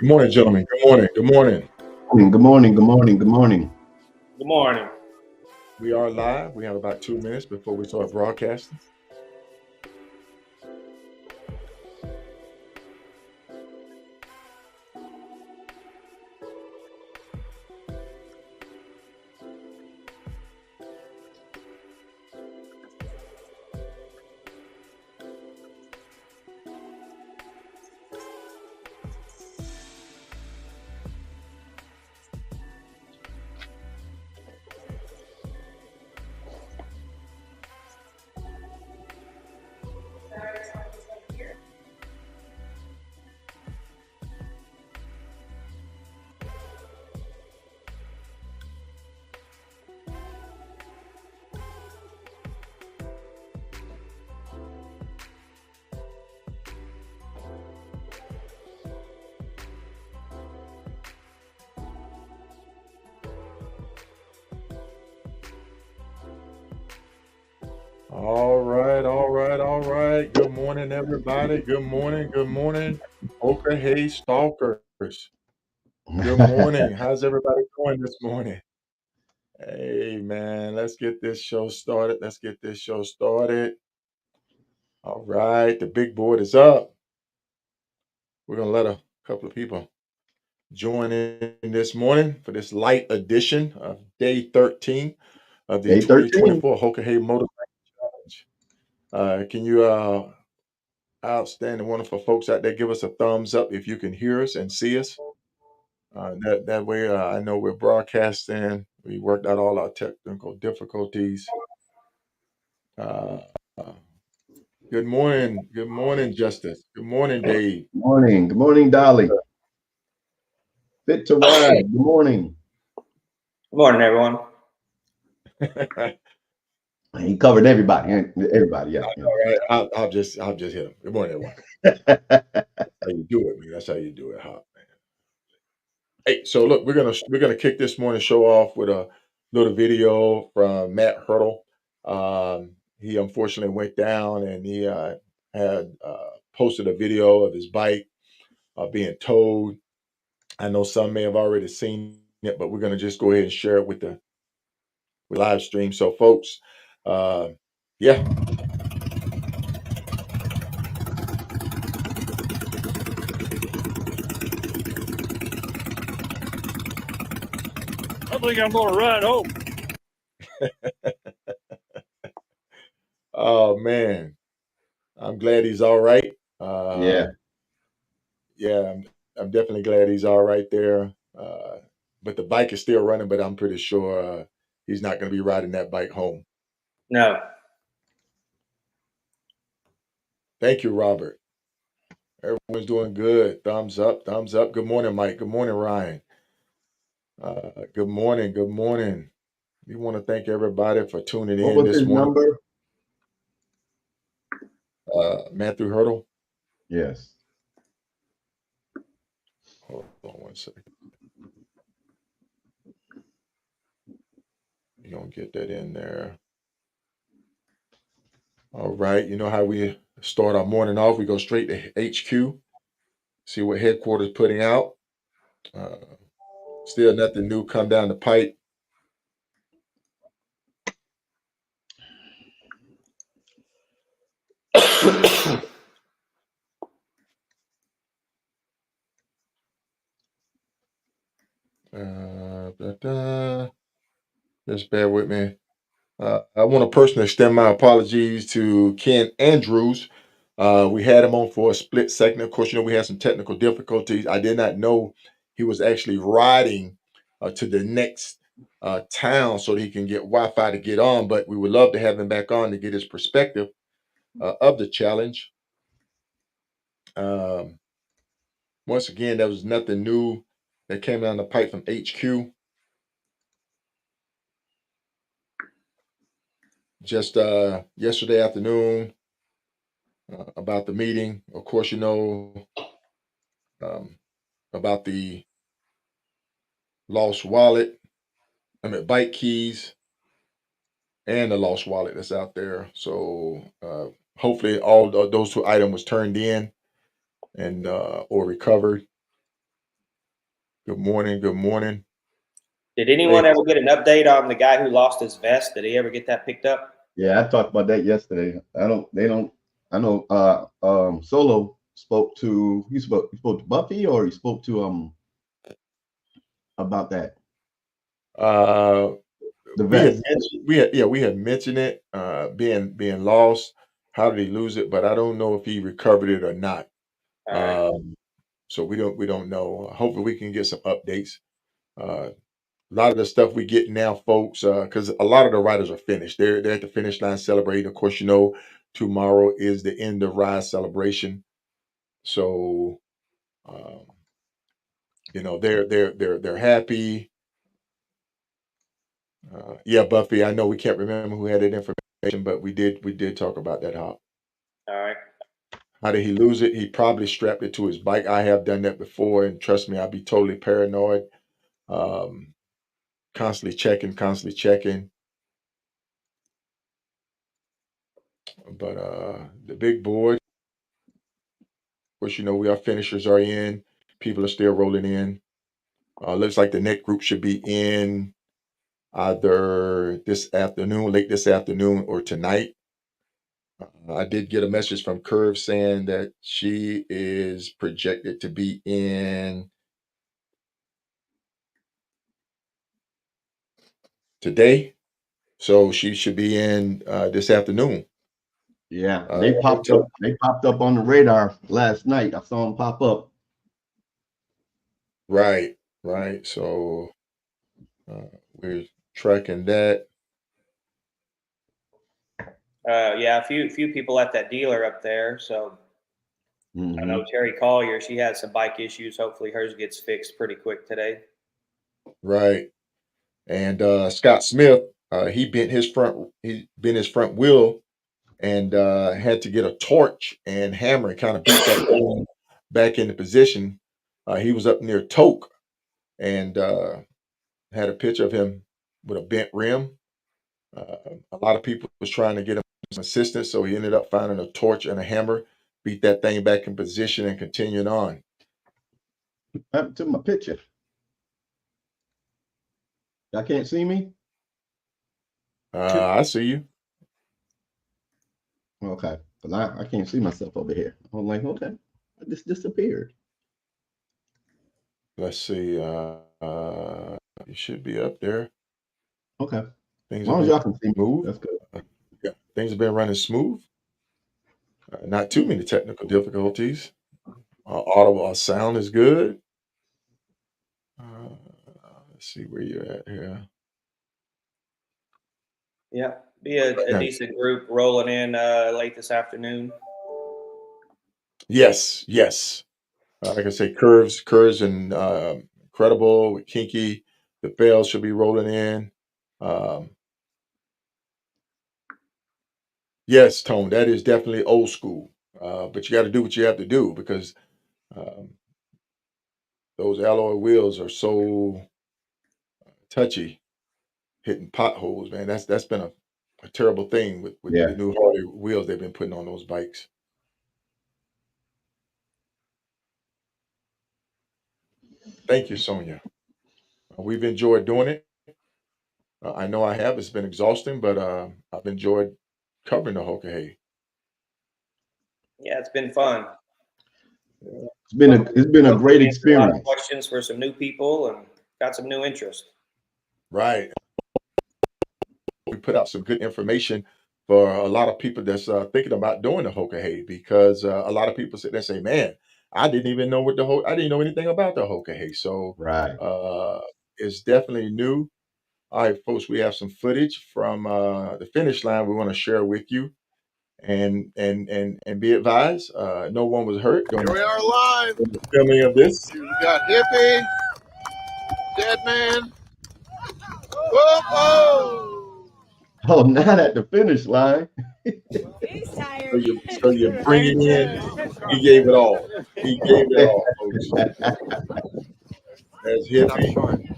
Good morning, gentlemen. Good morning. Good morning. Good morning. Good morning. Good morning. Good morning. We are live. We have about 2 minutes before we start broadcasting. All right, all right, all right. Good morning, everybody. Good morning, good morning. Hoka Hey stalkers. Good morning. How's everybody doing this morning? Hey, man, let's get this show started. Let's get this show started. All right, the big board is up. We're going to let a couple of people join in this morning for this light edition of day 13 of the Day 13. 2024 Hoka Hey Motorcycle Challenge. Can you, outstanding, wonderful folks out there, give us a thumbs up if you can hear us and see us? That way, I know we're broadcasting. We worked out all our technical difficulties. Uh, uh, good morning, Justice. Good morning, Dave. Good morning. Good morning, Dolly. Fit to ride. Good morning. Good morning, everyone. He covered everybody. Everybody, yeah. All right, I'll just hit him. Good morning, everyone. How you do it, man? That's how you do it, Hop. Hey, so look, we're gonna kick this morning show off with a little video from Matt Hurdle. He unfortunately went down, and he had posted a video of his bike being towed. I know some may have already seen it, but we're gonna just go ahead and share it with the live stream. So, folks, uh, yeah, I think I'm going to ride home. oh man, I'm glad he's all right. Yeah. Yeah, I'm definitely glad he's all right there. But the bike is still running, but I'm pretty sure he's not going to be riding that bike home. No. Thank you, Robert. Everyone's doing good. Thumbs up, thumbs up. Good morning, Mike. Good morning, Ryan. Good morning, good morning. We want to thank everybody for tuning What in was this his morning. number? Matthew Hurdle. Yes. Hold on one second. You're going to get that in there. All right. You know how we start our morning off? We go straight to HQ, see what headquarters putting out. Uh, Still nothing new come down the pipe. Just bear with me. I want to personally extend my apologies to Ken Andrews. We had him on for a split second. Of course, you know, we had some technical difficulties. I did not know he was actually riding to the next town so that he can get Wi-Fi to get on, but we would love to have him back on to get his perspective of the challenge. Um, Once again, there was nothing new that came down the pipe from HQ. Just yesterday afternoon about the meeting. Of course, you know um, about the lost wallet. I mean, bike keys and the lost wallet that's out there. So hopefully, all those two items was turned in and or recovered. Good morning. Good morning. Did Hey, anyone ever get an update on the guy who lost his vest? Did he ever get that picked up? Yeah, I talked about that yesterday. I don't. They don't. I know. Solo spoke to. He spoke to Buffy, or he spoke to about that uh, the we had vest. mentioned we had mentioned it being lost. How did he lose it? But I don't know if he recovered it or not. All right. Um, so we don't know. Hopefully, we can get some updates. A lot of the stuff we get now, folks, because a lot of the riders are finished. They're at the finish line celebrating. Of course, tomorrow is the end of ride celebration. So um, they're happy. Yeah, Buffy. I know we can't remember who had that information, but we did talk about that. All right. How did he lose it? He probably strapped it to his bike. I have done that before, and trust me, I'd be totally paranoid. Um, constantly checking, constantly checking. But the big board, of course, we our finishers are in. People are still rolling in. Looks like the next group should be in either this afternoon, late this afternoon, or tonight. I did get a message from Curve saying that she is projected to be in today, so she should be in this afternoon. Yeah, Uh, they popped so up. They popped up on the radar last night. I saw them pop up. right, right. So we're tracking that. Yeah, a few people at that dealer up there. So I know Hmm. Terry Collier. She has some bike issues. Hopefully, hers gets fixed pretty quick today. Right. And Scott Smith, he bent his front wheel and had to get a torch and hammer and kind of beat that thing back into position. He was up near Toke and had a picture of him with a bent rim. A lot of people was trying to get him some assistance, so he ended up finding a torch and a hammer, beat that thing back in position, and continued on. Up to my picture. Y'all can't see me. I see you. Okay, because I can't see myself over here. I'm like, okay, I just disappeared. Let's see. You should be up there. Okay, as Things have long as been y'all can see me, smooth. that's good. Uh, yeah, things have been running smooth. Not too many technical difficulties. Audible sound is good. Uh, let's see where you're at here. Yeah, be a Now, decent group rolling in late this afternoon. yes, yes. Like I say, curves, and incredible with kinky. The bells should be rolling in. Um, yes, Tone, that is definitely old school. But you got to do what you have to do because um, those alloy wheels are so touchy, hitting potholes, man. That's been a terrible thing with the Yeah. new Harley wheels they've been putting on those bikes. Thank you, Sonia. We've enjoyed doing it. I know I have. It's been exhausting, but I've enjoyed covering the Hoka Hey. Yeah, it's been fun. Yeah. It's been a Hopefully, great we answered a lot of experience. questions for some new people and got some new interest. Right. We put out some good information for a lot of people that's thinking about doing the Hoka Hey because a lot of people sit there and say, "Man, I didn't even know I didn't know anything about the Hoka Hey." So Right. uh, it's definitely new. All right, folks, we have some footage from the finish line we want to share with you, and be advised, no one was hurt Here during we are live. the filming of this. We got Hippie, Dead Man. Whoa, whoa. Oh, not at the finish line. He's tired. So you bring it in. He gave it all. He gave it all, folks. As hippie,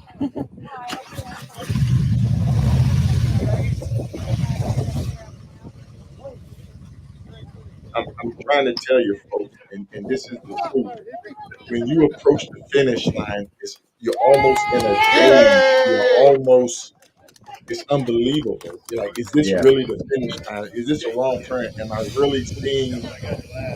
I'm trying to tell you, folks, and this is the truth. When you approach the finish line, it's you're almost in a daze. You're Yay! almost. It's unbelievable. You're like, is this Yeah. really the finish line? Is this a wrong turn? Am I really seeing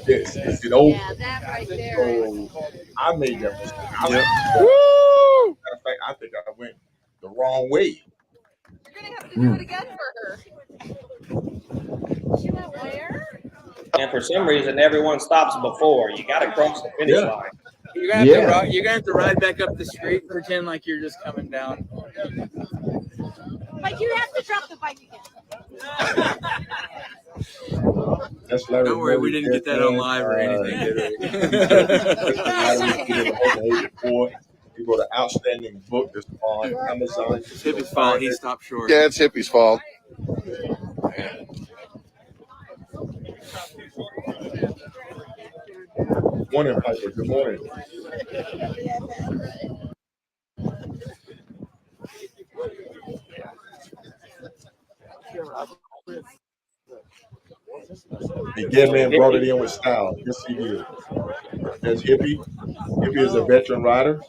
this? Is it over? Yeah, that right there. So I made that mistake. I Yep. well, Woo! matter of fact, I think I went the wrong way. You're gonna have to do it Mm. again for her. She went where? And for some reason, everyone stops before. You got to cross the finish Yeah. line. You're gonna have to Yeah. you're gonna have to ride back up the street and pretend like you're just coming down. But you have to drop the bike again. That's Larry Don't worry, we Morley, didn't dead get that on man. live or anything, did we? He's a veteran writer. He's been in the Hoka Hey before. He wrote an outstanding book that's on Amazon. You It's can go Hippie's fault. find He it. stopped short. Yeah, it's Hippie's fault. Morning, Piper. Good morning. The dead man brought it Hippie. in with style. Yes, he did. That's Hippie. Hippie is a veteran rider.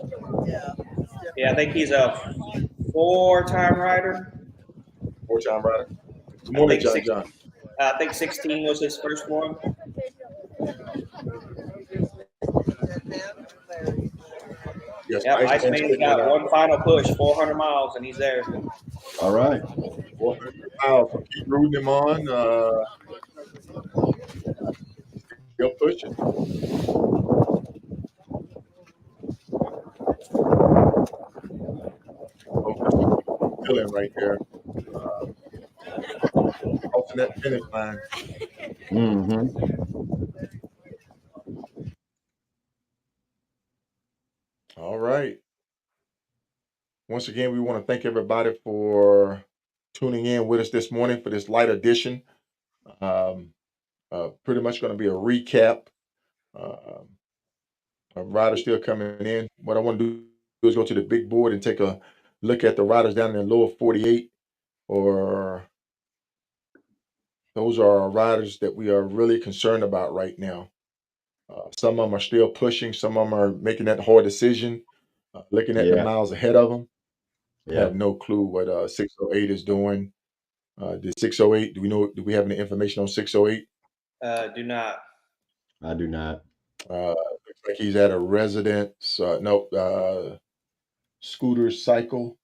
Yeah, I think he's a four-time rider. Four-time rider. Good I morning, think John six. John. I think 16 was his first one. Yes, Yep, Iceman's Iceman's putting it got out. one final push, 400 miles, and he's there. All right. 400 miles. So keep rooting him on. Still pushing. Folks, that's a beautiful feeling right there. Crossing that finish line. Mm-hmm. All right. Once again, we want to thank everybody for tuning in with us this morning for this light edition. Um, pretty much going to be a recap. Uh, riders still coming in. What I want to do is go to the big board and take a look at the riders down in the lower 48, or those are our riders that we are really concerned about right now. Some of them are still pushing. Some of them are making that hard decision, looking at the Yeah. miles ahead of them. I Yeah. have no clue what 608 is doing. Did 608? Do we have any information on 608? Do not. I do not. Looks like he's at a residence. No, Scooter Cycle.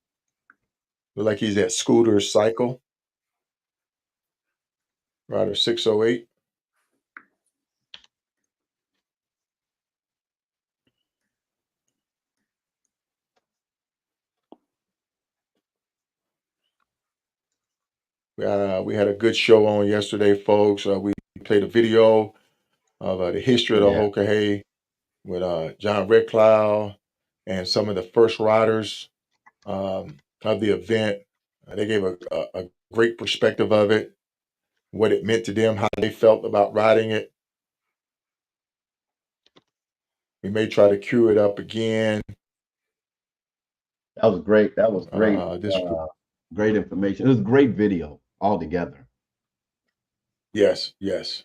Look like he's at Scooter Cycle. Rider 608. We had a good show on yesterday, folks. We played a video of the history of the Yeah. Hoka Hey with John Red Cloud and some of the first riders of the event. They gave a great perspective of it, what it meant to them, how they felt about riding it. We may try to cue it up again. That was great. That was great. This Great information. It was a great video altogether. Yes, yes.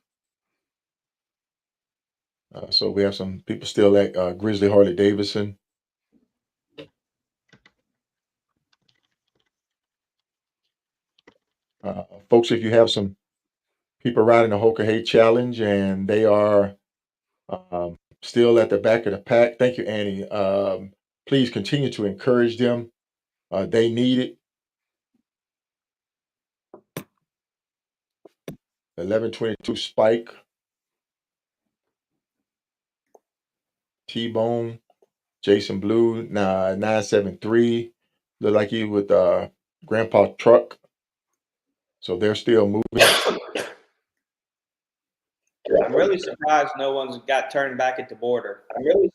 So we have some people still at Grizzly Harley Davidson. Folks, if you have some people riding the Hoka Hey Challenge and they are still at the back of the pack, thank you, Annie. Please continue to encourage them. They need it. 1122 Spike, T-Bone, Jason Blue, 973. Look like he with Grandpa Truck. So they're still moving. I'm really surprised no one's got turned back at the border. I'm really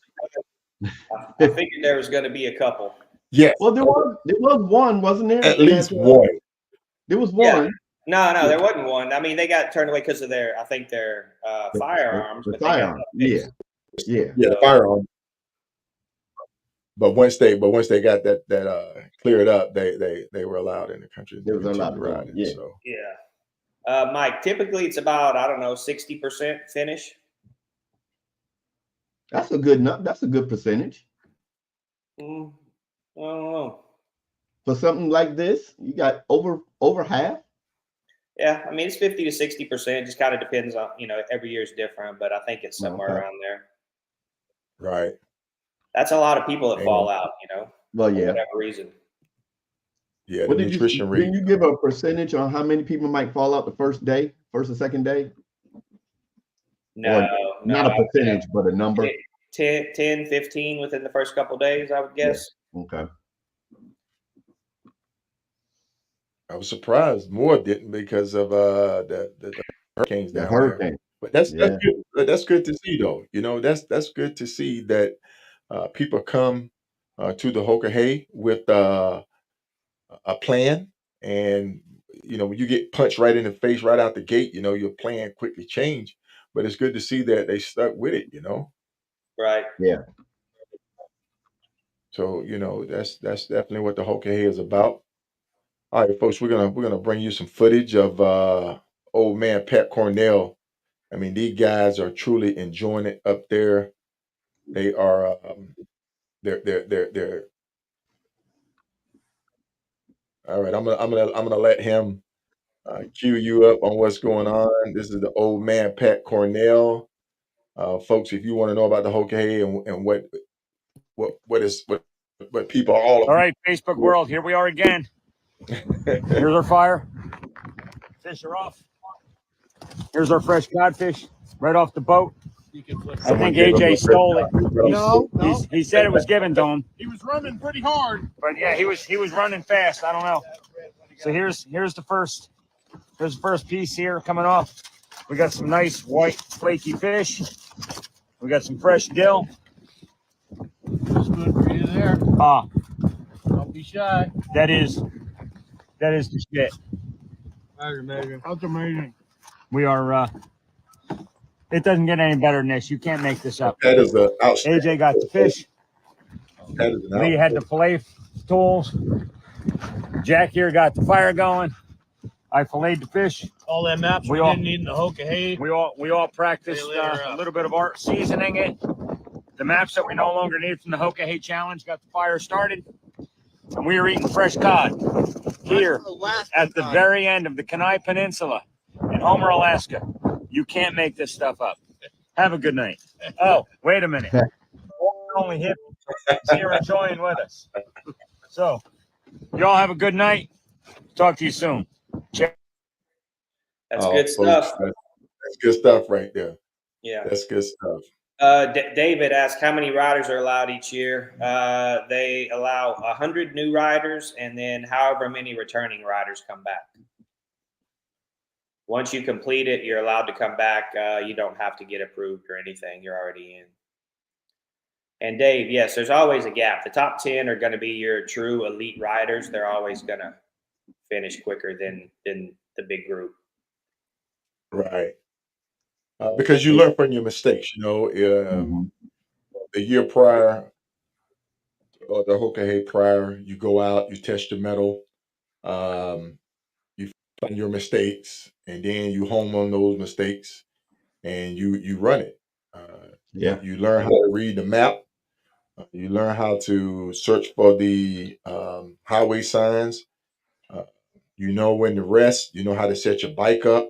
surprised. I figured there was going to be a couple. Yes, Well, there was one, wasn't there? at least one. There was Yeah. one. No, there wasn't one. I mean, they got turned away because of I think their firearms. The but they got firearm. that fixed. Yeah. Yeah, the firearm. But once they got that cleared up, they were allowed in the country They to was allowed continue to go. riding. Yeah. So Yeah. Mike, typically it's about, I don't know, 60% finish. That's a good percentage. Mm, Oh, For something like this, you got over half. yeah. I mean, it's 50 to 60%. Just kind of depends on, every year is different, but I think it's somewhere Okay. around there. Right. That's a lot of people that fall And out, Well, for yeah. whatever reason. yeah, the What did you nutrition rate. didn't you give a percentage on how many people might fall out the first day, first or second day? No, Or no. not a percentage, but a number? 10, 15 within the first couple days, I would Yeah. guess. Okay. I was surprised more didn't because of the hurricanes The down there. hurricane. But that's Yeah. good. That's good to see though. That's good to see that people come to the Hoka Hey with a plan, and when you get punched right in the face right out the gate, your plan quickly change. But it's good to see that they stuck with it. Right. Yeah. So that's definitely what the Hoka Hey is about. All right, folks, we're gonna bring you some footage of old man Pat Cornell. I mean, these guys are truly enjoying it up there. They are they're all right. I'm gonna let him cue you up on what's going on. This is the old man Pat Cornell. Folks, if you want to know about the Hoka Hey and what people are all All right, Facebook world, here we are again. about. Here's our fire. Fish are off. Here's our fresh codfish right off the boat. I Someone think gave him AJ a stole it. No, He said it was given to him, he was running pretty hard. but yeah, he was running fast. I don't know. So here's the first piece here coming off. We got some nice white flaky fish. We got some fresh dill. That's good for you there. Ah, Don't be shy. that is the shit. That's amazing. That's amazing. We are. It doesn't get any better than this. You can't make this up. That is an outstanding. AJ got the fish. That is an Lee had the fillet tools. Jack here got the fire going. I filleted the fish. All them maps we didn't need in the Hoka Hey. We all practiced a little bit of art seasoning it. The maps that we no longer need from the Hoka Hey challenge got the fire started, and we are eating fresh cod here at the very end of the Kenai Peninsula in Homer, Alaska. You can't make this stuff up. Have a good night. Oh, wait a minute. Only hip is here enjoying with us. So, y'all have a good night. Talk to you soon. Check. That's Oh, good stuff. folks, that's good stuff right there. Yeah. That's good stuff. David asked how many riders are allowed each year. They allow 100 new riders, and then however many returning riders come back. Once you complete it, you're allowed to come back. You don't have to get approved or anything. You're already in. And Dave, yes, there's always a gap. The top 10 are going to be your true elite riders. They're always going to finish quicker than the big group. Right. Because you learn from your mistakes. Hmm. The year prior, or the Hoka Hey prior, you go out, you test your metal, um, you find your mistakes, and then you hone on those mistakes, and you run it. Yeah. You learn how to read the map. You learn how to search for the highway signs. Uh, you know when to rest. You know how to set your bike up,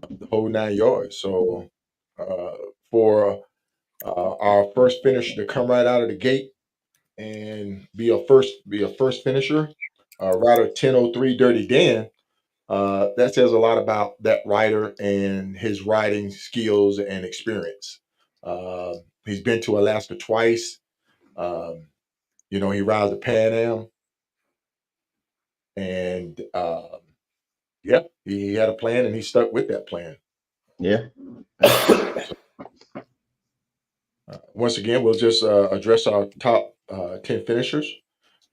the whole 9 yards. So uh, for our first finisher to come right out of the gate and be a first finisher, rider 10:03 Dirty Dan. That says a lot about that rider and his riding skills and experience. Uh, he's been to Alaska twice. Um, he rides a Pan Am, and yeah, he had a plan and he stuck with that plan. Yeah. Once again, we'll just address our top 10 finishers.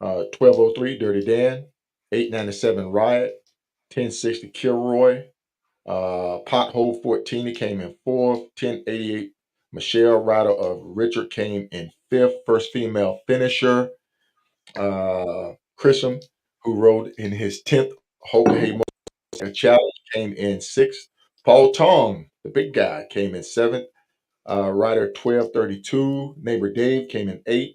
12:03 Dirty Dan, 8:97 Riot, 10:60 Kilroy, Pothole 14, he came in fourth, 10:88 Michelle Ryder of Richard came in fifth, first female finisher. Chrisham, who rode in his 10th Hoka Hey Challenge, came in sixth. Paul Tong, the big guy, came in seventh. Rider 12:32, neighbor Dave came in eighth.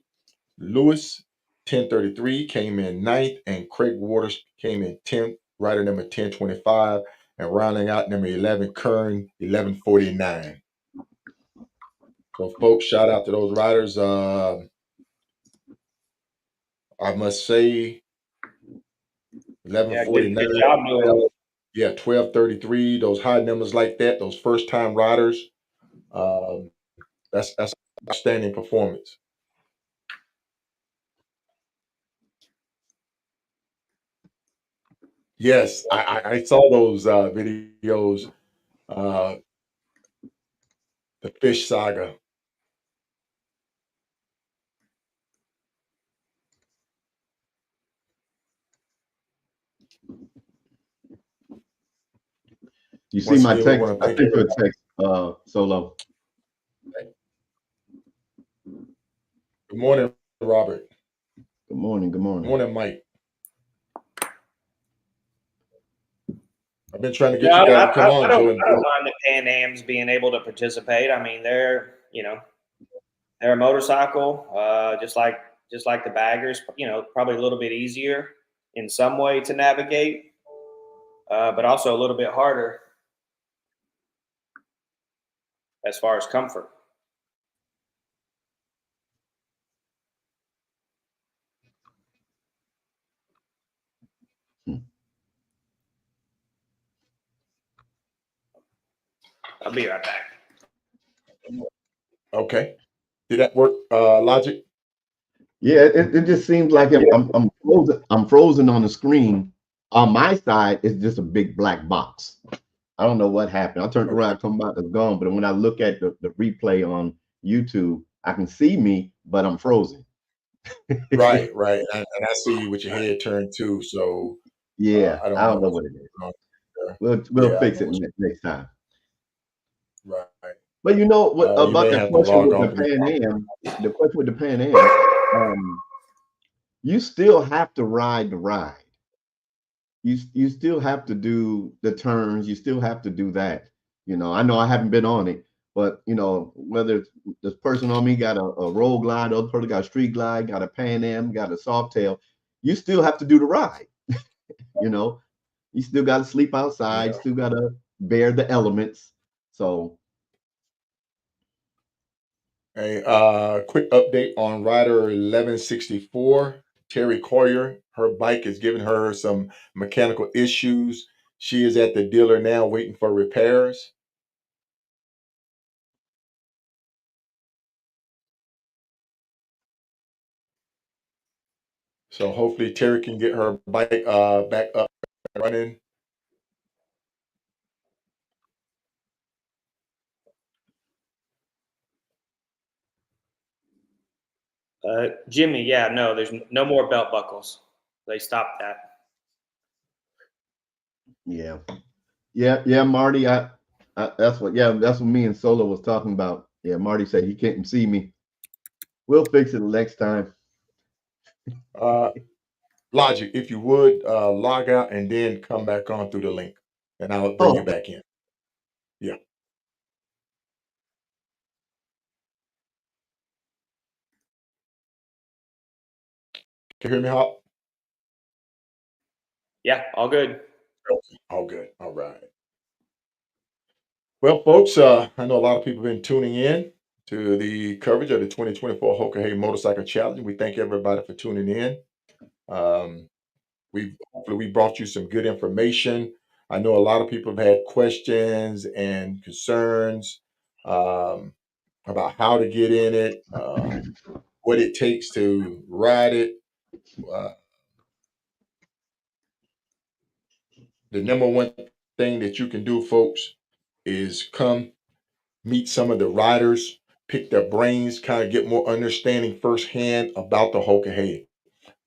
Lewis 1033 came in ninth, and Craig Waters came in 10th, rider number 1025, and rounding out number 11, Kern 1149. So, folks, shout out to those riders. I must say, Yeah, 1149, good job doing it. yeah, 1233, those high numbers like that, those first time riders. Um, that's outstanding performance. Yes, I saw those videos. Uh, the fish saga. You see Once my again, we text? want to I thank sent you a everybody. text, Solo. Good morning, Robert. Good morning. Good Good morning. morning, Mike. I've been trying to No, get you guys to come I on, don't. Joe. I don't mind the Pan Am's being able to participate. I mean, they're a motorcycle, just like the baggers. Probably a little bit easier in some way to navigate, but also a little bit harder as far as comfort. Hmm. I'll be right back. Okay. Did that work, Logic? Yeah, it just seems like I'm frozen. I'm frozen on the screen. On my side, it's just a big black box. I don't know what happened. I turned Okay. around, come back, it's gone. But when I look at the replay on YouTube, I can see me, but I'm frozen. Right, right. And I see you with your head turned too. So Yeah, I I don't know don't know what's what it is. going on there. We'll Yeah, I don't fix know it what's next time. right. But you know what You about may the have to question log with on the to the Pan Am? The question with the Pan Am, you still have to ride the ride. You still have to do the turns. You still have to do that. I know I haven't been on it, but whether it's this person on me got a roll glide, the other person got a street glide, got a Pan Am, got a soft tail, you still have to do the ride. You know, you still got to sleep outside, Yeah. still got to bear the elements. So A quick update on rider 1164, Terry Coyer. Her bike is giving her some mechanical issues. She is at the dealer now waiting for repairs. So hopefully Terry can get her bike back up and running. Jimmy, yeah, no, there's no more belt buckles. They stopped that. yeah, yeah, Marty. That's what me and Solo was talking about. Yeah, Marty said he can't see me. We'll fix it next time. Uh, Logic, if you would log out and then come back on through the link, and I'll bring you Oh, back in. Yeah. Can you hear me, Hop? Yeah, all good. All good. All right. Well, folks, I know a lot of people have been tuning in to the coverage of the 2024 Hoka Hey Motorcycle Challenge. We thank everybody for tuning in. Um, hopefully we brought you some good information. I know a lot of people have had questions and concerns um, about how to get in it, what it takes to ride it. Uh, the number one thing that you can do, folks, is come meet some of the riders, pick their brains, kind of get more understanding firsthand about the Hoka Hey.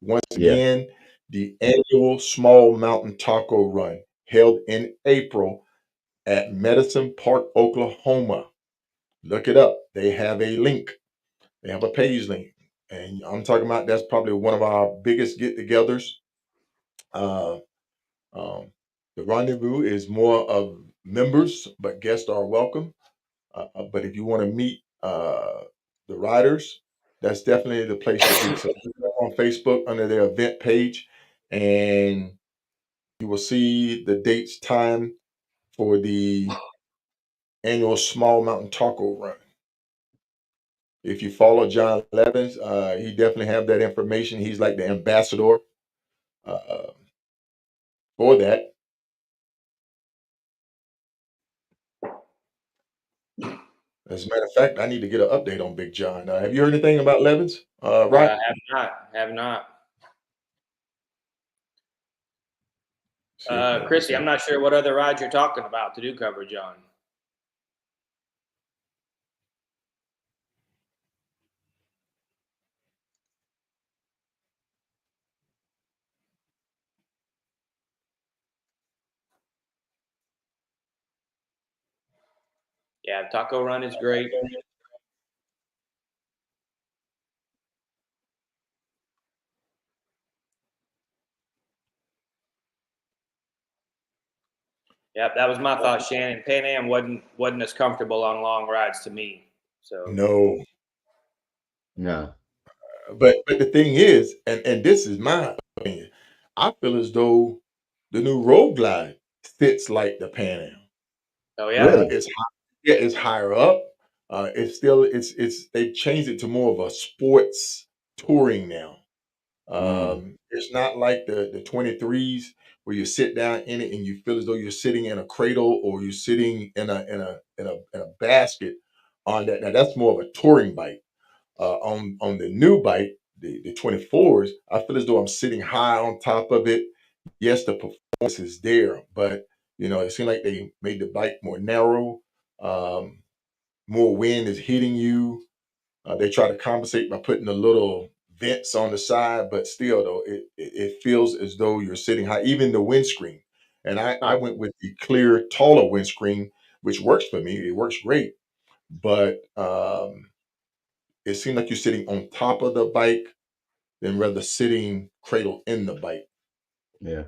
Once yeah, again, the annual Small Mountain Taco Run held in April at Medicine Park, Oklahoma. Look it up. They have a link. They have a page link. And I'm talking about that's probably one of our biggest get togethers. Uh, um, the rendezvous is more of members, but guests are welcome. But if you want to meet the riders, that's definitely the place to be. So look it up on Facebook under their event page, and you will see the dates, time for the annual Small Mountain Taco Run. If you follow John Levins, he definitely have that information. He's like the ambassador uh, for that. As a matter of fact, I need to get an update on Big John. Have you heard anything about Levins? Right? Have not. Have not. See if Chrissy, I'm not sure what other rides you're talking about to do coverage on. Yeah, Taco Run is great. Yep, that was my thought, Shannon. Pan Am wasn't as comfortable on long rides to me. So No, No. but the thing is, and this is my opinion, I feel as though the new Road Glide fits like the Pan Am. oh yeah. Really? It's yeah, it's higher up. It's still it's they've changed it to more of a sports touring now. Mm. It's not like the 23s where you sit down in it and you feel as though you're sitting in a cradle or you're sitting in a basket on that. Now that's more of a touring bike. On the new bike, the 24s, I feel as though I'm sitting high on top of it. Yes, the performance is there, but it seemed like they made the bike more narrow. Um, More wind is hitting you. They try to compensate by putting the little vents on the side, but still, though, it feels as though you're sitting high. Even the windscreen, and I Huh. went with the clear, taller windscreen, which works for me. It works great, but it seemed like you're sitting on top of the bike than rather sitting cradle in the bike. Yeah.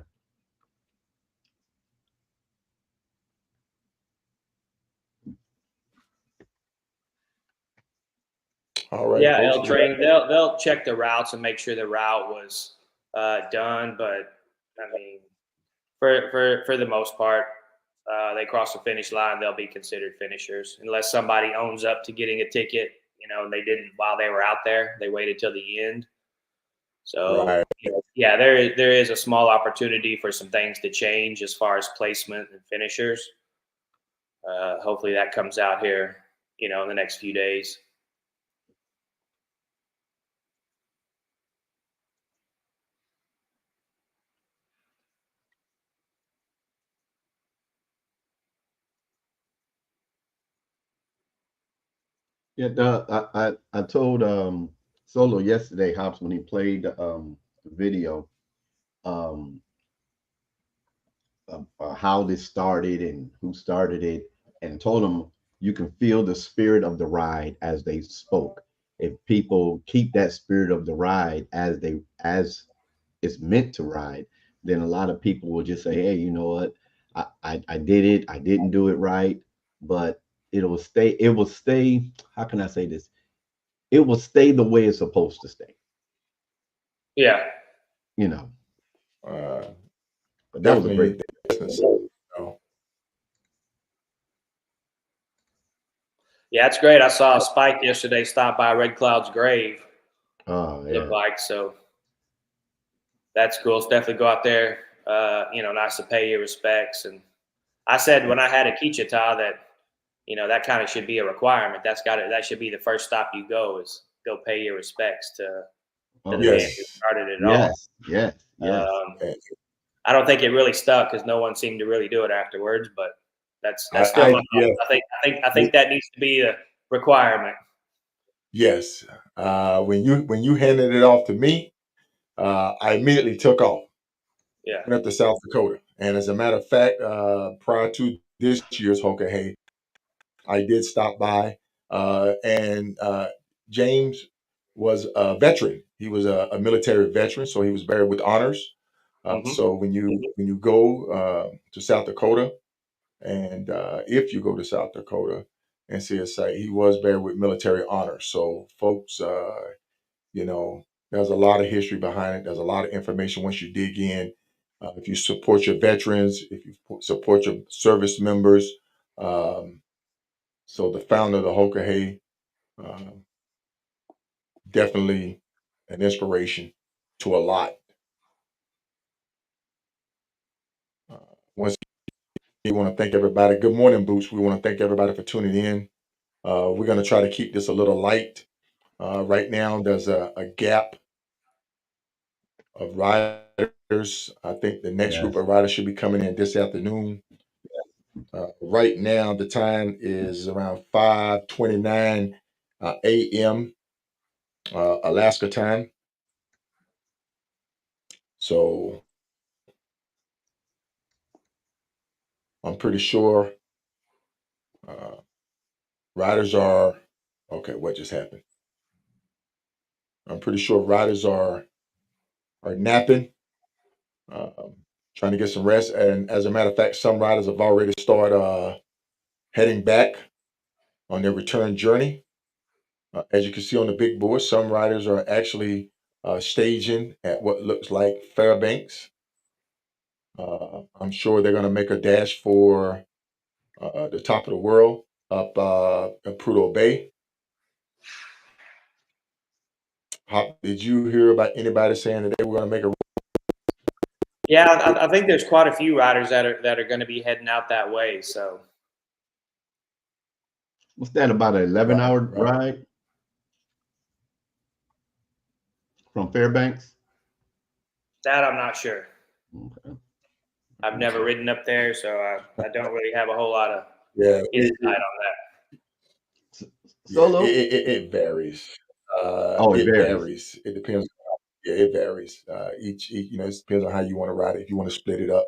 All right, Yeah, folks. L train. They'll check the routes and make sure the route was done. But I mean, for the most part, they cross the finish line. They'll be considered finishers unless somebody owns up to getting a ticket. And they didn't while they were out there. They waited till the end. So Right. yeah, there is a small opportunity for some things to change as far as placement and finishers. Hopefully that comes out here, in the next few days. Yeah. I told Solo yesterday, Hops, when he played the video, um, how this started and who started it, and told them you can feel the spirit of the ride as they spoke. If people keep that spirit of the ride as it's meant to ride, then a lot of people will just say, "Hey, you know what? I did it. I didn't do it right, but it'll stay. It will stay. How can I say this? It will stay the way it's supposed to stay. Yeah, You know." Uh, But that was a Definitely great. the business. yeah, it's great. I saw Spike yesterday stop by Red Cloud's grave. Oh Looked yeah. like so. That's cool. It's definitely go out there. Nice to pay your respects. And I said when I had a Kichita that that kind of should be a requirement. That should be the first stop you go is go pay your respects to Oh the man yeah. who Yes. started it all. Yes. Yes. Yes. Um, And I don't think it really stuck because no one seemed to really do it afterwards. But that's still my I yeah. thought. I think that needs to be a requirement. Yes. When you handed it off to me, I immediately took off. Yeah. Went up to South Dakota. And as a matter of fact, prior to this year's Hoka Hey, I did stop by. And James was a veteran. He was a military veteran, so he was buried with honors. Hmm. So when you go to South Dakota, and if you go to South Dakota and see a site, he was buried with military honors. So folks, You know, there's a lot of history behind it. There's a lot of information once you dig in. If you support your veterans, if you support your service members, um, so the founder of the Hoka Hey, uh, definitely an inspiration to a lot. Uh, once again, we want to thank everybody. Good morning, Boots. We want to thank everybody for tuning in. We're going to try to keep this a little light. Right now, there's a gap of riders. I think the next group Yes. of riders should be coming in this afternoon. Right now, the time is around 5:29 a.m. Alaska time. So I'm pretty sure uh, riders are okay. What just happened? I'm pretty sure riders are napping, um, trying to get some rest. And as a matter of fact, some riders have already started heading back on their return journey. As you can see on the big board, some riders are actually staging at what looks like Fairbanks. I'm sure they're going to make a dash for the top of the world up in Prudhoe Bay. Did you hear about anybody saying that they were going to make a? Yeah, I think there's quite a few riders that are going to be heading out that way. So What's that, about an 11 Right, hour right. ride from Fairbanks? that I'm not sure. Okay. I've never ridden up there, so I don't really have a whole lot of Yeah, insight on that. yeah. Solo? It varies. Oh, it It varies. varies. It depends. Yeah, it varies. Each it depends on how you want to ride it. If you want to split it up,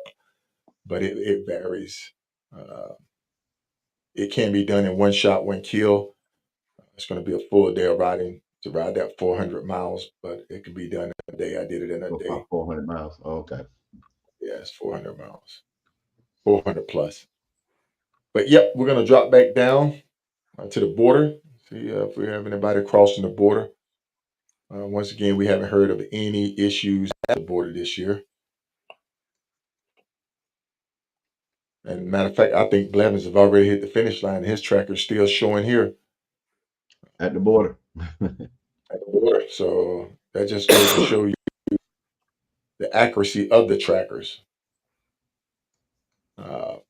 but it varies. Uh, it can be done in one shot, one kill. It's going to be a full day of riding to ride that 400 miles, but it can be done in a day. I did it in a So day. about 400 miles. Oh, okay. Yeah, it's 400 miles, 400 plus. But yep, we're going to drop back down to the border. See if we have anybody crossing the border. Once again, we haven't heard of any issues at the border this year. And matter of fact, I think Blevins have already hit the finish line. His tracker is still showing here At the border. at the border. So that just goes to show you the accuracy of the trackers.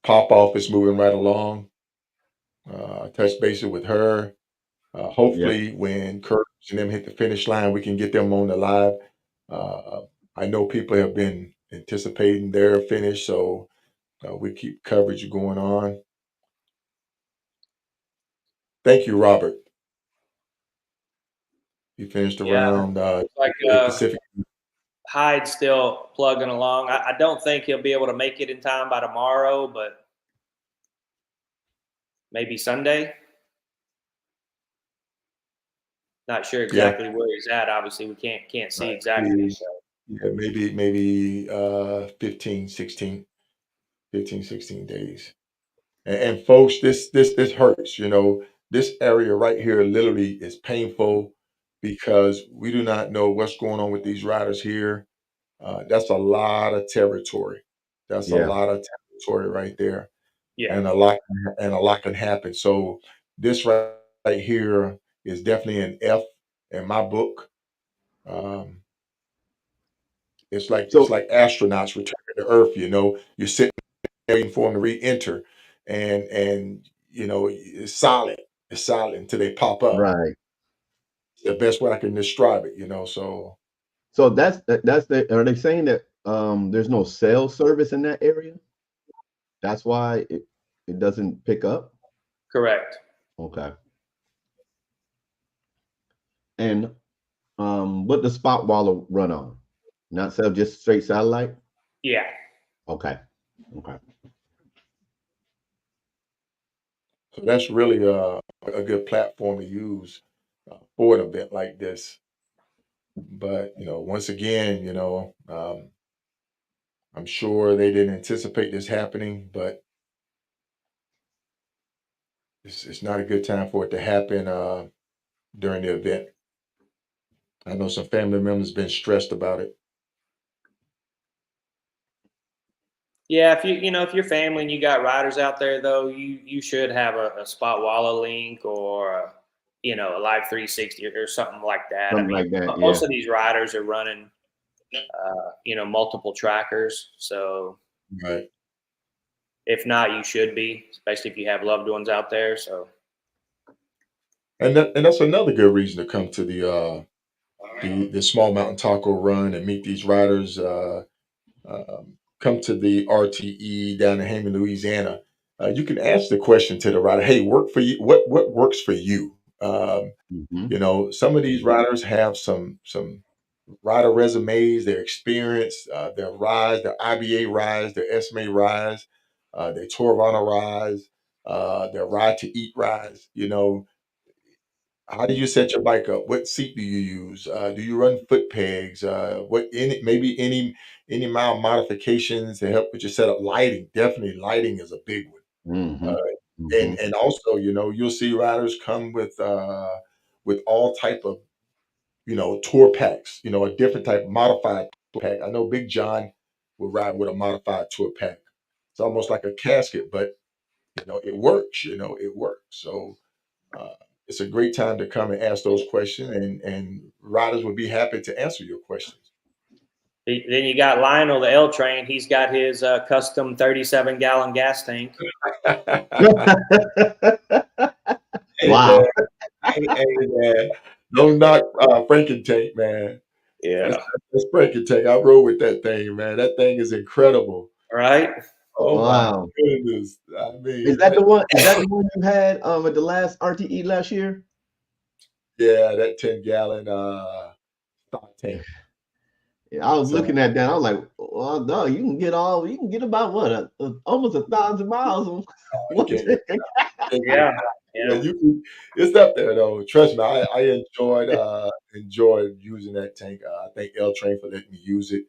Pop off is moving right along. Touch bases with her. Yeah. Hopefully, when Kurt and them hit the finish line, we can get them on the live. Uh, I know people have been anticipating their finish, so we keep coverage going on. Thank you, Robert. He finished Yeah, around like Pacific. Hyde's still plugging along. I don't think he'll be able to make it in time by tomorrow, but maybe Sunday. Not sure Yeah, exactly where he's at. Obviously, we can't see right. exactly. So Yeah, maybe 15, 16, 15, 16 days. And folks, this hurts. You know, this area right here literally is painful because we do not know what's going on with these riders here. That's a lot of territory. That's a Yeah. lot of territory right there, yeah, and a lot can happen. So this right here is definitely an F in my book. Um, it's So, like astronauts returning to Earth. You know, you're sitting there waiting for them to re-enter, and it's silent. It's silent until they pop up. right. It's the best way I can describe it. You know, so So that's the, are they saying that there's no cell service in that area? That's why it doesn't pick up? correct. Okay. And what does Spot Wallet run on? Not cell, just straight satellite? Yeah, Okay. Okay. that's really a good platform to use for an event like this. But once again, I'm sure they didn't anticipate this happening, but it's not a good time for it to happen during the event. I know some family members been stressed about it. Yeah, if you're family and you got riders out there though, you should have a Spot Walla link or a Live 360 or something like that. I Something mean, like that. Yeah. most of these riders are running multiple trackers. So Right. if not, you should be, especially if you have loved ones out there. So And that's another good reason to come to the small mountain taco run and meet these riders. Come to the RTE down in Hammond, Louisiana. You can ask the question to the rider, "Hey, work for you. What works for you?" Hmm. Some of these riders have some rider resumes, their experience, their rides, their IBA rides, their SMA rides, their Tour of Honor rides, their ride to eat rides. How do you set your bike up? What seat do you use? Do you run foot pegs? What any mild modifications to help with your setup? Lighting, definitely lighting is a big one. Hmm. And also, you'll see riders come with all type of tour packs. A different type of modified tour pack. I know Big John will ride with a modified tour pack. It's almost like a casket, but it works. It works. So uh, it's a great time to come and ask those questions, and riders will be happy to answer your questions. then you got Lionel, the L train. He's got his custom 37-gallon gas tank. Hey man, Wow. hey man, don't knock Franken Tank, man. That's, Yeah. that's Franken Tank. I rode with that thing, man. That thing is incredible. Right. Oh my Wow. goodness. I Is mean, that the one? Is that the one you had at the last RTE last year? yeah, that 10-gallon stock tank. Yeah, I was So looking at that. I was like, well, no, you can get about what, almost 1,000 miles on you one can't tank. Yeah. yeah, Yeah. it's up there though. Trust me, I enjoyed using that tank. I thank L Train for letting me use it.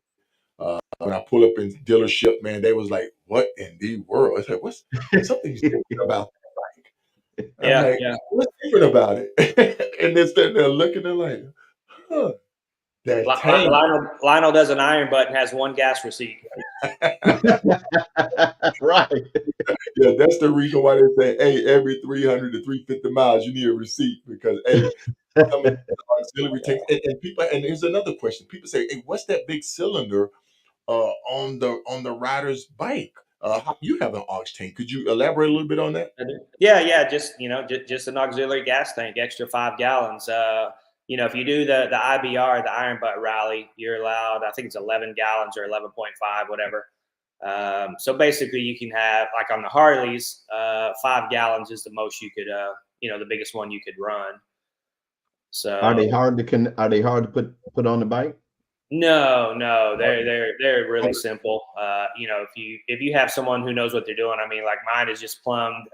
When I pull up in dealership, man, they was like, "What in the world?" I said, "What's something's different about that bike?" I'm Yeah. like, Yeah. "What's different about it?" And they're sitting there looking, they're like, "Huh, that tank." Lionel does an iron butt and has one gas receipt. Right. Yeah, that's the reason why they say, "Hey, every 300 to 350 miles, you need a receipt because some of the auxiliary tanks." And people, and here's another question: people say, "Hey, what's that big cylinder on the rider's bike?" You have an aux tank. Could you elaborate a little bit on that? Yeah, yeah, just an auxiliary gas tank, extra 5 gallons. If you do the IBR, the Iron Butt Rally, you're allowed. I think it's 11 gallons or 11.5, whatever. So basically, you can have like on the Harleys, 5 gallons is the most you could, the biggest one you could run. Are they So hard to are they hard to put on the bike? no, no, they're really simple. If you have someone who knows what they're doing, I mean, like mine is just plumbed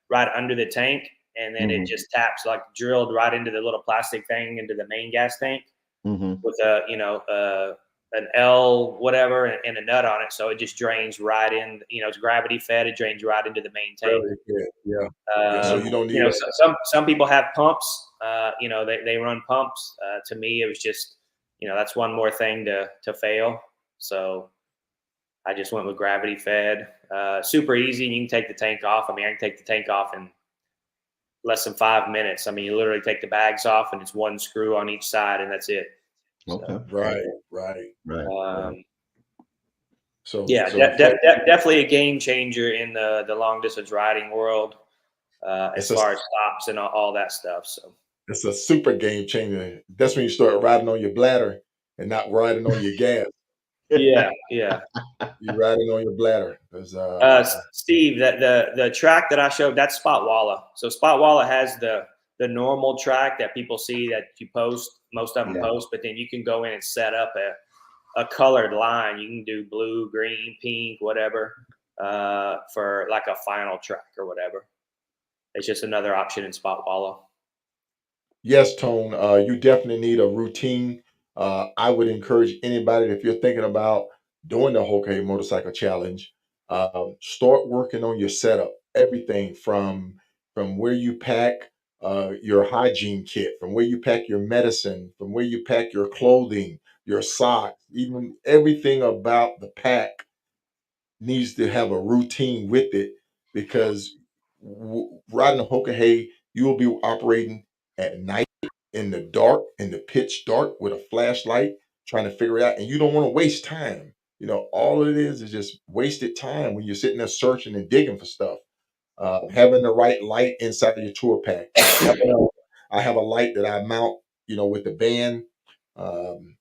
right under the tank, and then it Hmm. just taps like drilled right into the little plastic thing into the main gas tank Hmm. with an L whatever and a nut on it, so it just drains right in. It's gravity fed. It drains right into the main tank. Really? Yeah, yeah, yeah. So you don't need a Some people have pumps. They run pumps. To me, it was just that's one more thing to fail. So I just went with gravity fed. Super easy. You can take the tank off. I mean, I can take the tank off in less than 5 minutes. I mean, you literally take the bags off, and it's one screw on each side, and that's it. Okay. So right, right. Right. Right. um, So yeah, so folks, definitely a game changer in the long distance riding world as it's a far as stops and all that stuff. So. it's a super game changer. That's when you start riding on your bladder and not riding on your gas. Yeah, yeah. You're riding on your bladder because Steve, that the track that I showed, that's Spot Walla. So Spot Walla has the normal track that people see that you post. Most of them Yeah. post, but then you can go in and set up a colored line. You can do blue, green, pink, whatever, for like a final track or whatever. It's just another option in Spot Walla. yes, Tone, you definitely need a routine. I would encourage anybody if you're thinking about doing the Hoka Hey Motorcycle Challenge, start working on your setup. Everything from where you pack, your hygiene kit, from where you pack your medicine, from where you pack your clothing, your socks, even everything about the pack needs to have a routine with it because riding a Hoka Hey, you will be operating at night in the dark, in the pitch dark with a flashlight, trying to figure it out. And you don't want to waste time. All it is just wasted time when you're sitting there searching and digging for stuff. Having the right light inside of your tour pack. I have a light that I mount, with the band. Um,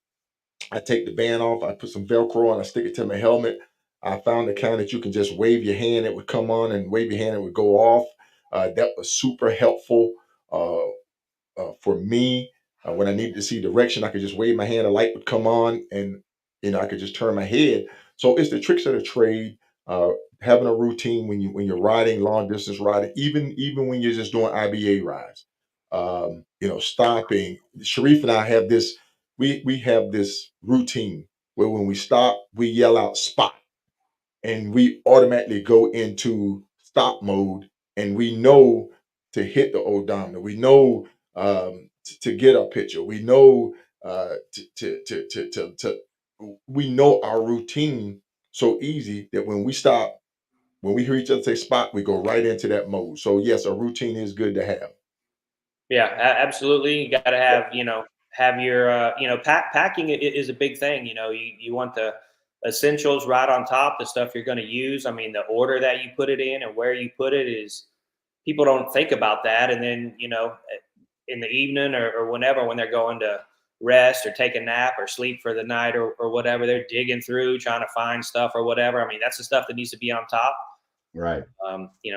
I take the band off, I put some Velcro on, I stick it to my helmet. I found the kind that you can just wave your hand, it would come on, and wave your hand, it would go off. That was super helpful. Uh, for me, when I needed to see direction, I could just wave my hand, a light would come on, and I could just turn my head. So it's the tricks of the trade. Uh, Having a routine when you're riding long distance riding, even when you're just doing IBA rides. Stopping. Sharif and I have this. We have this routine where when we stop, we yell out "spot," and we automatically go into stop mode, and we know to hit the odometer. We know to get a picture. We know to we know our routine so easy that when we stop, when we hear each other say spot, we go right into that mode. So yes, a routine is good to have. Yeah, absolutely. You got to have, have your, packing is a big thing. You want the essentials right on top, the stuff you're going to use. I mean, the order that you put it in and where you put it is, people don't think about that. And then, in the evening or whenever, when they're going to rest or take a nap or sleep for the night or whatever, they're digging through, trying to find stuff or whatever. I mean, that's the stuff that needs to be on top. Right.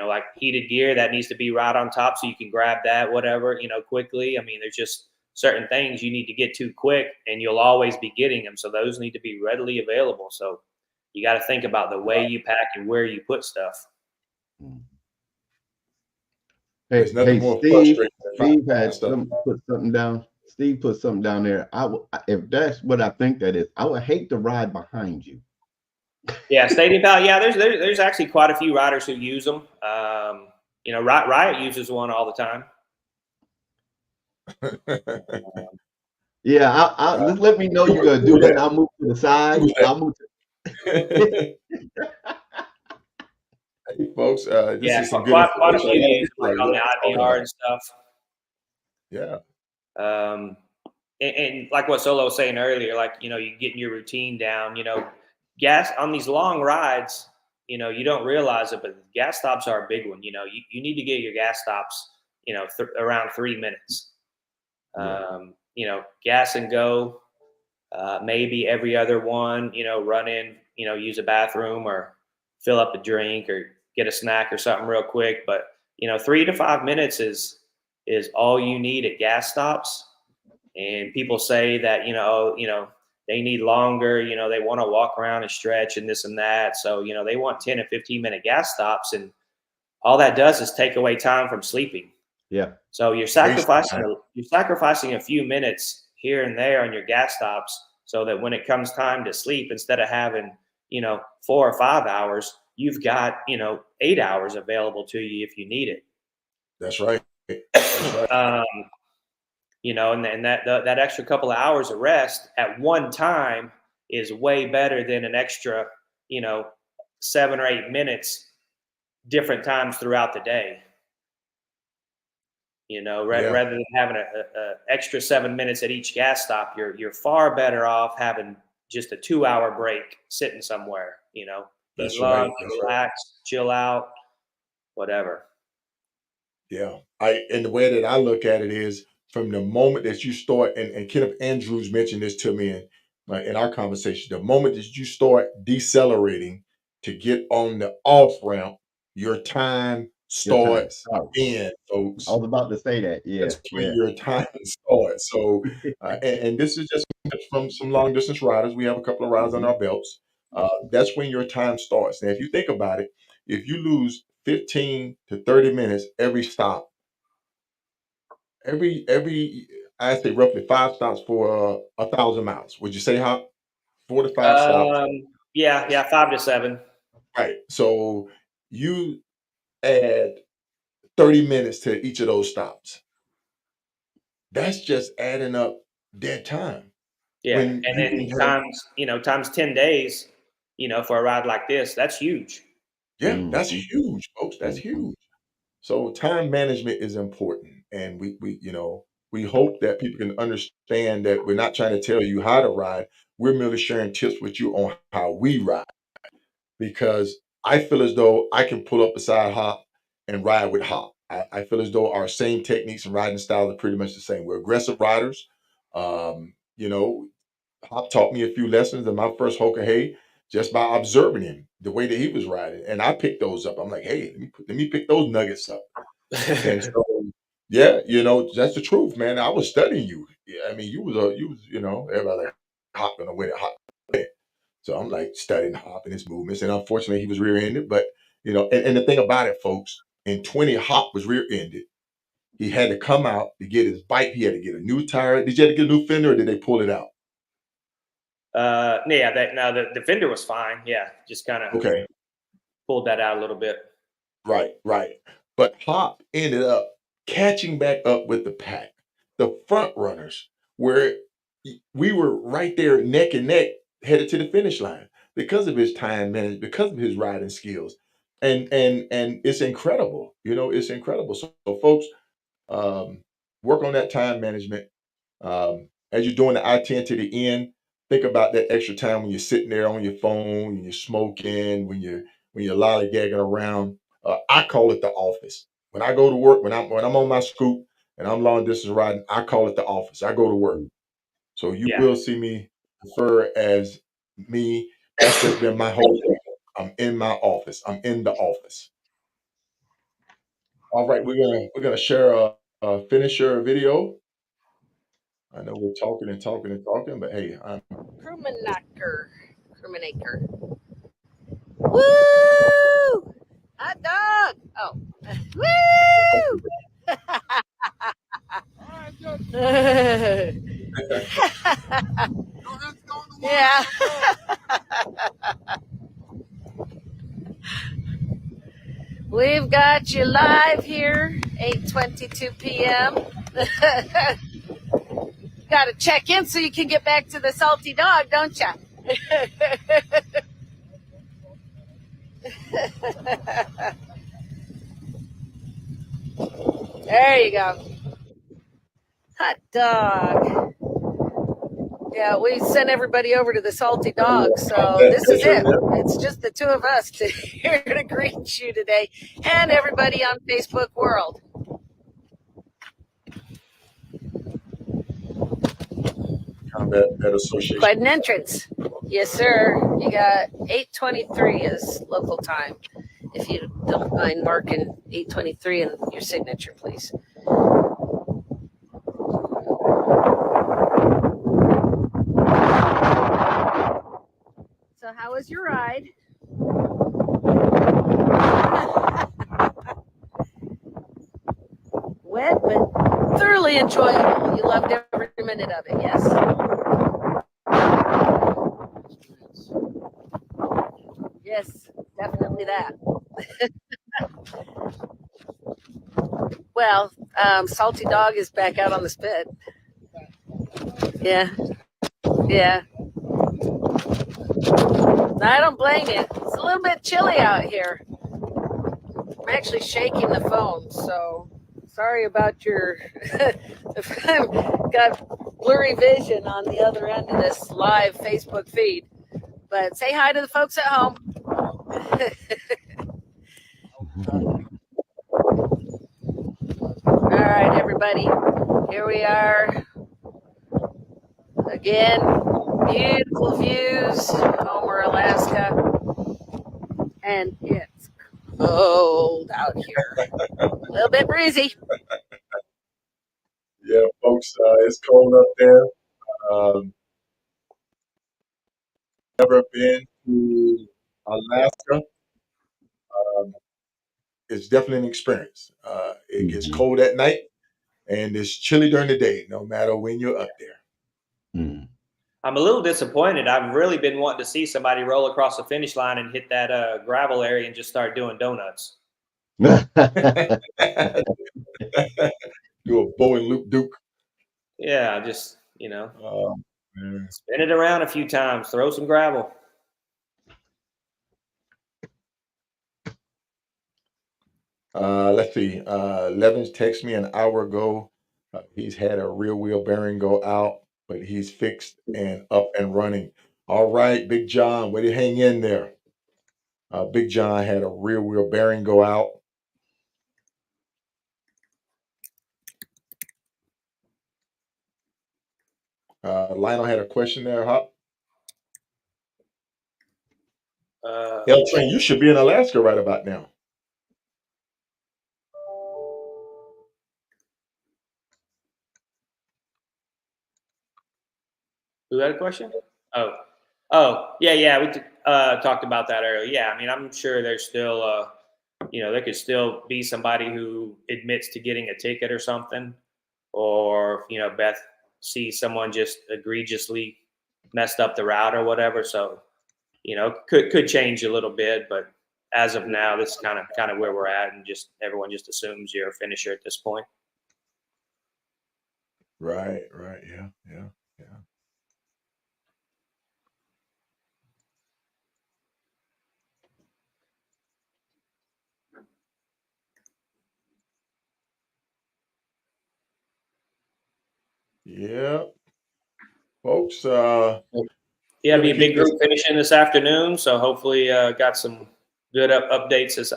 Like heated gear that needs to be right on top so you can grab that, whatever, quickly. I mean, there's just certain things you need to get to quick and you'll always be getting them. So those need to be readily available. So you got to think about the way you pack and where you put stuff. Mm. There's Hey, nothing more Steve. frustrating than trying Steve to find had stuff. put something down. Steve put something down there. If that's what I think that is, I would hate to ride behind you. Yeah, Stadium Power. Yeah, there's actually quite a few riders who use them. Riot uses one all the time. Yeah, just let me know you're gonna Who do that. that? I'll move to the side. Who's I'll move. that? Hey, folks, this Yeah, is some good quite a information. few A lot of use people them, like like, on what the are you talking IBR about? and stuff. Yeah, Um, and like what Solo was saying earlier, like, you getting your routine down, gas on these long rides, you don't realize it, but gas stops are a big one. You need to get your gas stops, around 3 minutes. Yeah, Gas and go, maybe every other one, run in, use a bathroom or fill up a drink or get a snack or something real quick. But, 3 to 5 minutes is all you need at gas stops. And people say that, they need longer, they want to walk around and stretch and this and that. So, they want 10 and 15-minute gas stops. And all that does is take away time from sleeping. yeah, So you're waste time. sacrificing a few minutes here and there on your gas stops so that when it comes time to sleep, instead of having, 4 or 5 hours, you've got, 8 hours available to you if you need it. That's right. That's right. Um, and that extra couple of hours of rest at one time is way better than an extra, 7 or 8 minutes different times throughout the day. Yeah, Rather than having a extra 7 minutes at each gas stop, you're far better off having just a 2 hour break sitting somewhere, eat that's lunch, right. That's right. relax, chill out, whatever. Yeah. And the way that I look at it is from the moment that you start, and Kenneth Andrews mentioned this to me in our conversation, the moment that you start decelerating to get on the off ramp, your time your time. starts Oh, then, I folks. was about to say that. Yeah, That's when yeah. your time starts. So, and this is just from some long distance riders. We have a couple of riders on Mhm. our belts. That's when your time starts. Now, if you think about it, if you lose 15 to 30 minutes every stop, every I say roughly 5 stops for 1,000 miles. Would you say how 4 to 5 stops? Yeah, 5 to 7. Right. So you add 30 minutes to each of those stops. that's just adding up dead time Yeah, when and you then can have. times 10 days, for a ride like this, that's huge. Yeah, that's Mhm. huge, folks. That's Mhm. huge. So time management is important, and we hope that people can understand that we're not trying to tell you how to ride. We're merely sharing tips with you on how we ride because I feel as though I can pull up beside Hop and ride with Hop. I feel as though our same techniques and riding styles are pretty much the same. We're aggressive riders. Hop taught me a few lessons in my first Hoka Hey just by observing him, the way that he was riding, and I picked those up. I'm like, hey, let me pick those nuggets up. And so, yeah, that's the truth, man. I was studying you. Yeah, I mean, everybody like Hop gonna win it, Hop. So I'm like studying Hop and his movements, and unfortunately, he was rear-ended. But and the thing about it, folks, in 20, Hop was rear-ended. He had to come out to get his bike. He had to get a new tire. Did you have to get a new fender, or did they pull it out? Yeah, the fender was fine. Yeah, just kind of Okay, pulled that out a little bit. right, right. But Hop ended up catching back up with the pack, the front runners, where we were right there neck and neck, headed to the finish line because of his time management, because of his riding skills, and it's incredible. It's incredible. So folks, um, work on that time management. As you're doing the I-10 to the end, think about that extra time when you're sitting there on your phone, when you're smoking, when you're lollygagging around. I call it the office. When I go to work, when I'm on my scoop and I'm long distance riding, I call it the office. I go to work. So you Yeah. will see me refer as me. That's just been my whole thing. I'm in my office. I'm in the office. All right, we're gonna share a finisher video. I know we're talking and talking and talking, but hey, Crewmanaker. Crewmanaker. Woo! Hot dog! Oh. Woo! Yeah. We've got you live here, 8:22 p.m. Got to check in so you can get back to the salty dog, don't you? There you go. Hot dog. Yeah, we sent everybody over to the salty dog, so that this is picture it. there. It's just the two of us here to greet you today, and everybody on Facebook World. That association. Quite an entrance. Yes, sir. You got 8:23 is local time. If you don't mind marking 8:23 in your signature, please. So, how was your ride? Wet, but thoroughly enjoyable. You loved every minute of it, yes? Yes, definitely that. Well, Salty Dog is back out on the spit. Yeah, yeah. I don't blame you. It's a little bit chilly out here. I'm actually shaking the phone, so sorry about your. If I've got blurry vision on the other end of this live Facebook feed. But say hi to the folks at home. All right, everybody. Here we are again. Beautiful views, Homer, Alaska. And it's cold out here. A little bit breezy. Yeah, folks, it's cold up there. Um, never been to Alaska. Um, it's definitely an experience. It gets Mhm. cold at night and it's chilly during the day, no matter when you're up there. Mhm. I'm a little disappointed. I've really been wanting to see somebody roll across the finish line and hit that gravel area and just start doing donuts. Do a bow and loop Duke. Yeah, just Man. spin it around a few times, throw some gravel. Let's see. Levins texted me an hour ago. He's had a rear wheel bearing go out, but he's fixed and up and running. All right, Big John, way to hang in there. Big John had a rear wheel bearing go out. Lionel had a question there, Hop. L Train, you should be in Alaska right about now. Who had a question? Oh, yeah. We talked about that earlier. Yeah, I mean, I'm sure there's still, there could still be somebody who admits to getting a ticket or something, or Beth sees someone just egregiously messed up the route or whatever. So could change a little bit, but as of now, this is kind of where we're at, and just everyone just assumes you're a finisher at this point. Right, yeah. Yeah, folks. Yeah, be a big group finishing this afternoon, so hopefully got some good updates as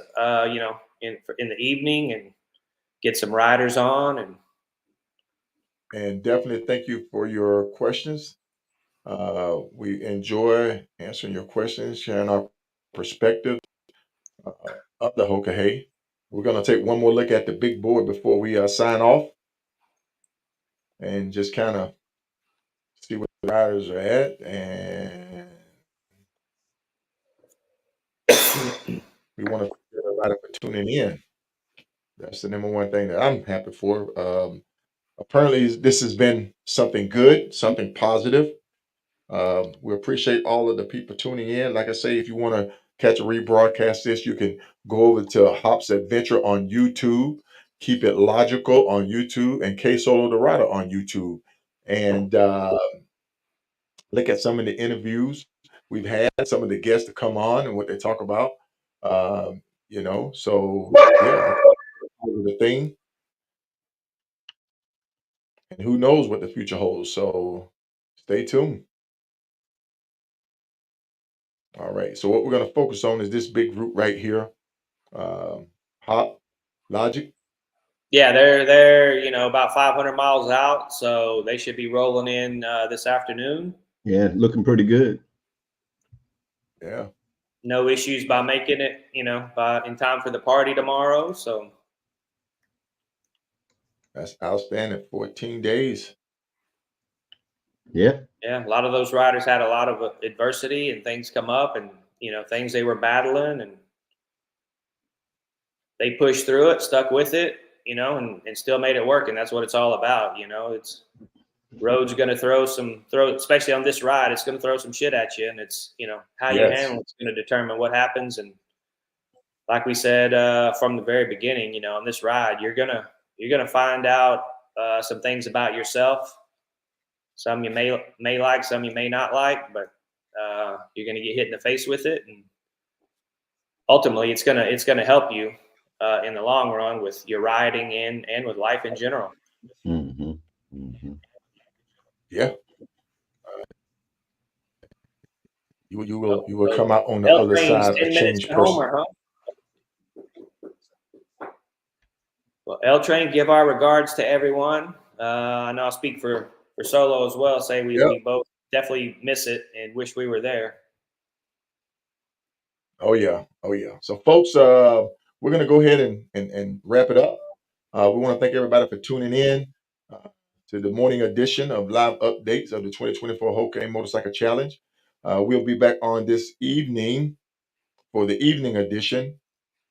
in the evening, and get some riders on. And definitely thank you for your questions. We enjoy answering your questions, sharing our perspective uh, of the Hoka Hey. We're going to take one more look at the big board before we sign off, and just kind of see where the riders are at. And we want to thank everybody for tuning in. That's the number one thing that I'm happy for. Apparently, this has been something good, something positive. We appreciate all of the people tuning in. Like I say, if you want to catch a rebroadcast this, you can go over to Hop's Adventure on YouTube, Keep It Logical on YouTube, and K Solo the Rider on YouTube. And look at some of the interviews we've had, some of the guests to come on and what they talk about. So yeah, the thing. And who knows what the future holds. So stay tuned. All right. So what we're going to focus on is this big group right here. Hop, Logic. Yeah, they're about 500 miles out, so they should be rolling in this afternoon. Yeah, looking pretty good. Yeah. No issues by making it, by in time for the party tomorrow. So That's outstanding. 14 days. Yeah. Yeah, a lot of those riders had a lot of adversity and things come up, and things they were battling, and they pushed through it, stuck with it, and still made it work. And that's what it's all about. It's road's going to throw, especially on this ride, it's going to throw some shit at you, and it's how you Yes. handle it's going to determine what happens. And like we said from the very beginning, on this ride, you're gonna find out some things about yourself. Some you may like, some you may not like, but you're gonna get hit in the face with it, and ultimately, it's gonna help you in the long run with your riding and with life in general. Mm-hmm. Mm-hmm. Yeah. You will So come out on the L other train's side a 10 minutes changed to person. Homer, huh? Well, L Train, give our regards to everyone. I know I'll speak for Solo as well. Say Yep. we both definitely miss it and wish we were there. Oh yeah. So folks, we're gonna go ahead and wrap it up. We want to thank everybody for tuning in to the morning edition of live updates of the 2024 Hoka Hey Motorcycle Challenge. We'll be back on this evening for the evening edition,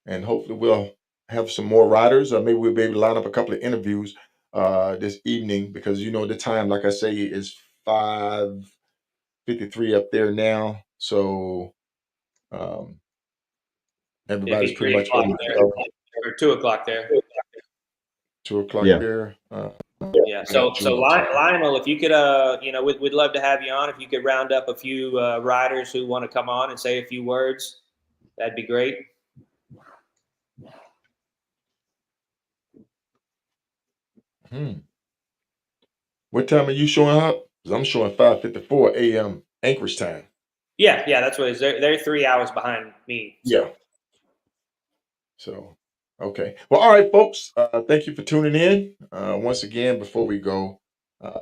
and hopefully we'll have some more riders. Maybe we'll be able to line up a couple of interviews this evening, because the time, like I say, is 5:53 up there now. So It'd everybody's be pretty 3 much o'clock over there or 2 o'clock there. 2 o'clock Yeah. there. Yeah. So Lionel, if you could, we'd love to have you on. If you could round up a few riders who want to come on and say a few words, that'd be great. What time are you showing up? 'Cause I'm showing 5:54 a.m. Anchorage time. Yeah, that's what it is. They're 3 hours behind me. So. Yeah. So, okay. Well, all right, folks. Thank you for tuning in. Once again, before we go, uh,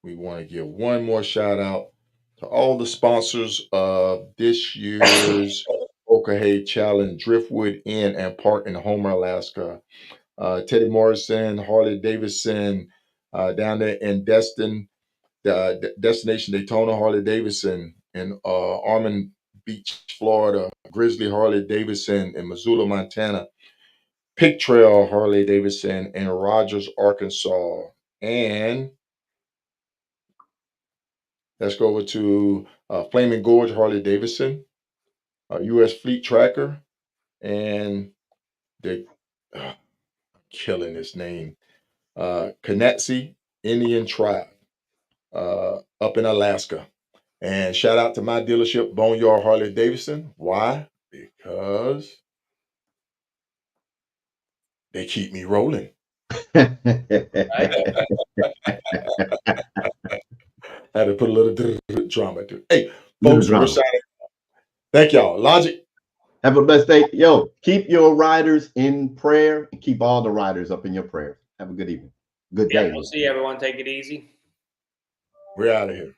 we want to give one more shout out to all the sponsors of this year's Hoka Hey Challenge, Driftwood Inn and Park in Homer, Alaska. Teddy Morrison, Harley Davidson, down there in Destination Daytona, Harley Davidson, in Ormond Beach, Florida, Grizzly Harley Davidson in Missoula, Montana, Pig Trail Harley Davidson in Rogers, Arkansas, and let's go over to Flaming Gorge Harley Davidson, U.S. Fleet Tracker, and the killing this name, Canetsi Indian Tribe, up in Alaska. And shout out to my dealership, Boneyard Harley Davidson. Why? Because they keep me rolling. Right? I had to put a little drama to it. Hey, Little folks, we're drama. signing. Thank y'all. Logic. Have a blessed day. Yo, keep your riders in prayer and keep all the riders up in your prayers. Have a good evening. Good day. Yeah, we'll see everyone. Take it easy. We're out of here.